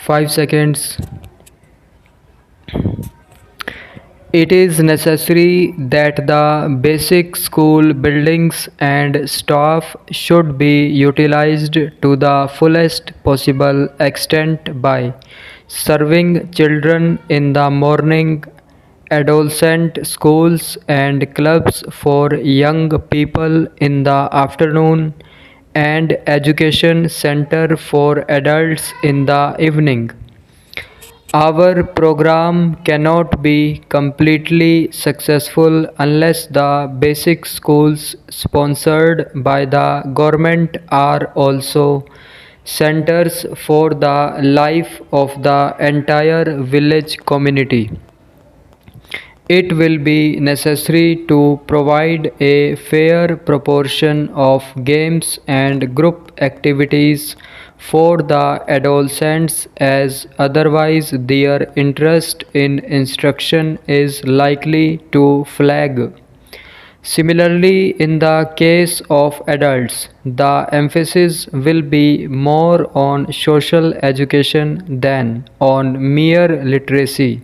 5 seconds. It is necessary that the basic school buildings and staff should be utilized to the fullest possible extent by serving children in the morning, adolescent schools and clubs for young people in the afternoon, and education center for adults in the evening. Our program cannot be completely successful unless the basic schools sponsored by the government are also centers for the life of the entire village community. It will be necessary to provide a fair proportion of games and group activities for the adolescents, as otherwise their interest in instruction is likely to flag. Similarly, in the case of adults, the emphasis will be more on social education than on mere literacy,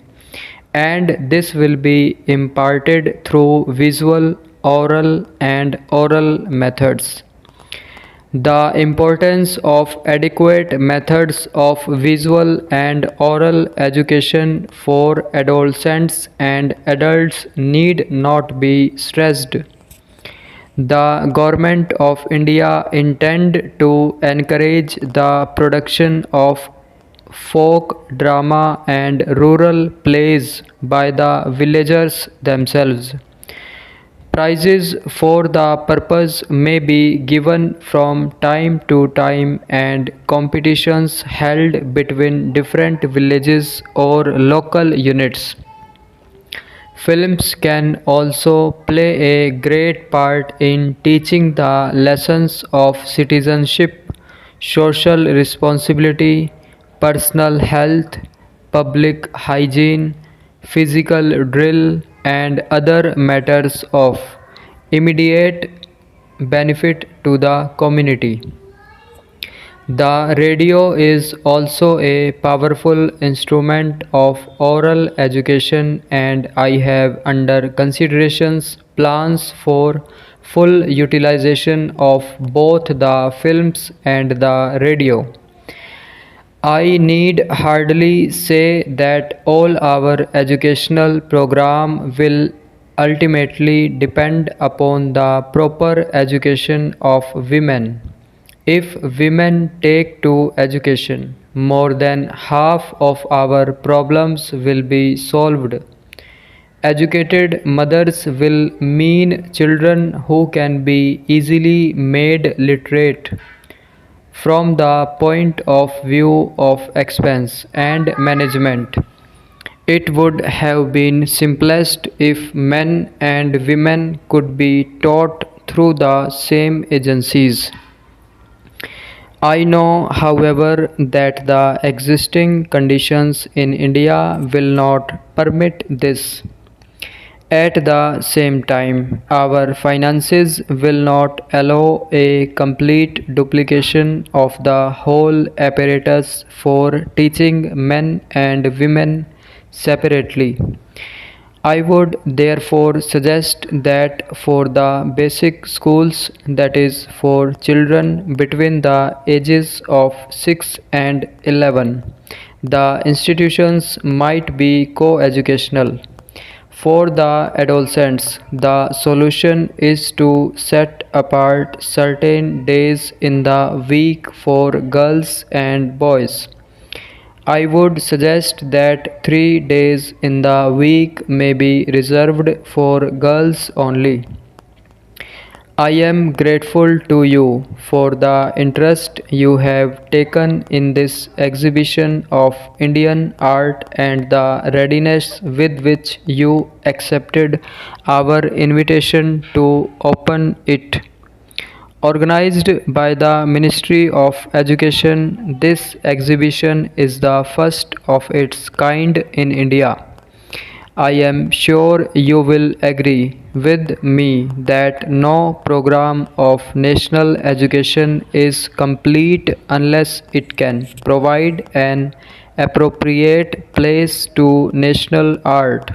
and this will be imparted through visual, oral, and oral methods. The importance of adequate methods of visual and oral education for adolescents and adults need not be stressed. The Government of India intend to encourage the production of folk drama and rural plays by the villagers themselves. Prizes for the purpose may be given from time to time, and competitions held between different villages or local units. Films can also play a great part in teaching the lessons of citizenship, social responsibility, personal health, public hygiene, physical drill, and other matters of immediate benefit to the community. The radio is also a powerful instrument of oral education, and I have under considerations plans for full utilization of both the films and the radio. I need hardly say that all our educational program will ultimately depend upon the proper education of women. If women take to education, more than half of our problems will be solved. Educated mothers will mean children who can be easily made literate from the point of view of expense and management. It would have been simplest if men and women could be taught through the same agencies. I know, however, that the existing conditions in India will not permit this. At the same time, our finances will not allow a complete duplication of the whole apparatus for teaching men and women separately. I would therefore suggest that for the basic schools, that is, for children between the ages of 6 and 11, the institutions might be co educational. For the adolescents, the solution is to set apart certain days in the week for girls and boys. I would suggest that 3 days in the week may be reserved for girls only. I am grateful to you for the interest you have taken in this exhibition of Indian art and the readiness with which you accepted our invitation to open it. Organized by the Ministry of Education, this exhibition is the first of its kind in India. I am sure you will agree with me that no program of national education is complete unless it can provide an appropriate place to national art.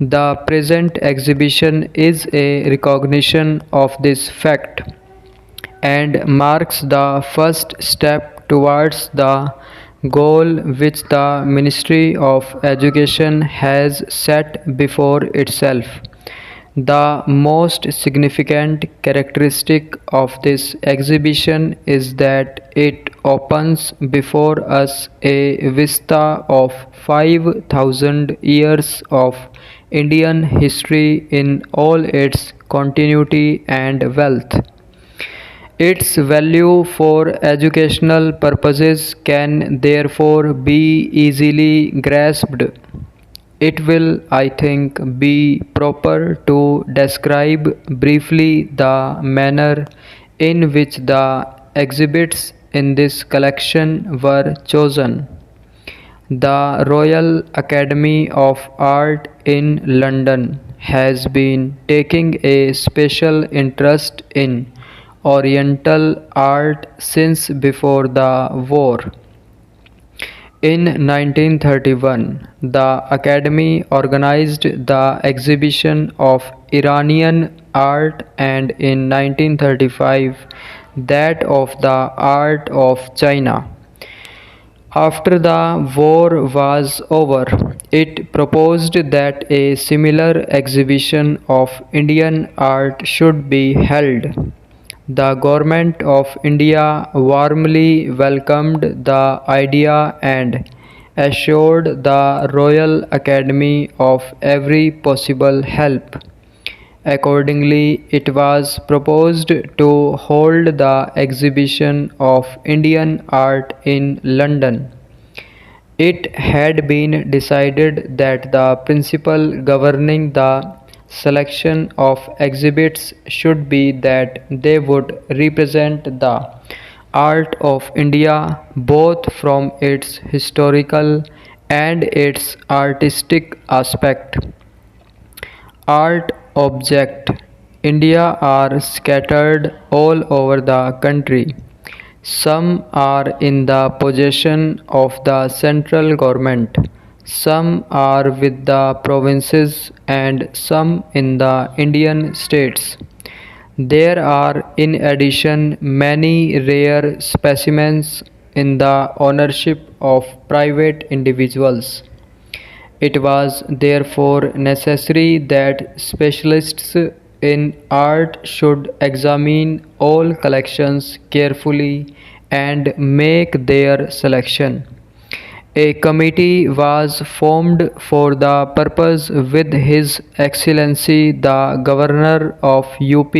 The present exhibition is a recognition of this fact and marks the first step towards the goal which the Ministry of Education has set before itself. The most significant characteristic of this exhibition is that it opens before us a vista of 5,000 years of Indian history in all its continuity and wealth. Its value for educational purposes can therefore be easily grasped. It will, I think, be proper to describe briefly the manner in which the exhibits in this collection were chosen. The Royal Academy of Art in London has been taking a special interest in Oriental art since before the war. In 1931, the Academy organized the exhibition of Iranian art, and in 1935 that of the art of China. After the war was over, it proposed that a similar exhibition of Indian art should be held. The Government of India warmly welcomed the idea and assured the Royal Academy of every possible help. Accordingly, it was proposed to hold the exhibition of Indian art in London. It had been decided that the principle governing the selection of exhibits should be that they would represent the art of India both from its historical and its artistic aspect. Art objects India are scattered all over the country. Some are in the possession of the central government, some are with the provinces, and some in the Indian states. There are in addition many rare specimens in the ownership of private individuals. It was therefore necessary that specialists in art should examine all collections carefully and make their selection. A committee was formed for the purpose with His Excellency the Governor of UP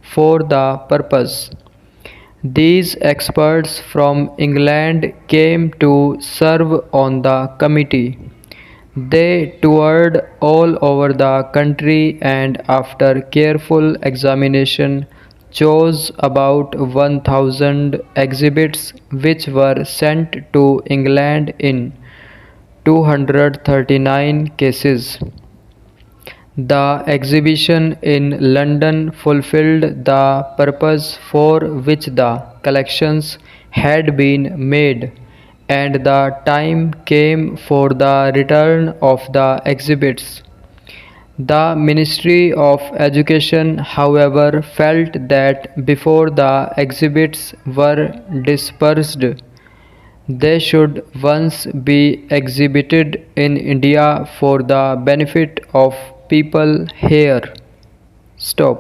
for the purpose. These experts from England came to serve on the committee. They toured all over the country and after careful examination chose about 1,000 exhibits which were sent to England in 239 cases. The exhibition in London fulfilled the purpose for which the collections had been made, and the time came for the return of the exhibits. The Ministry of Education, however, felt that before the exhibits were dispersed, they should once be exhibited in India for the benefit of people here. Stop.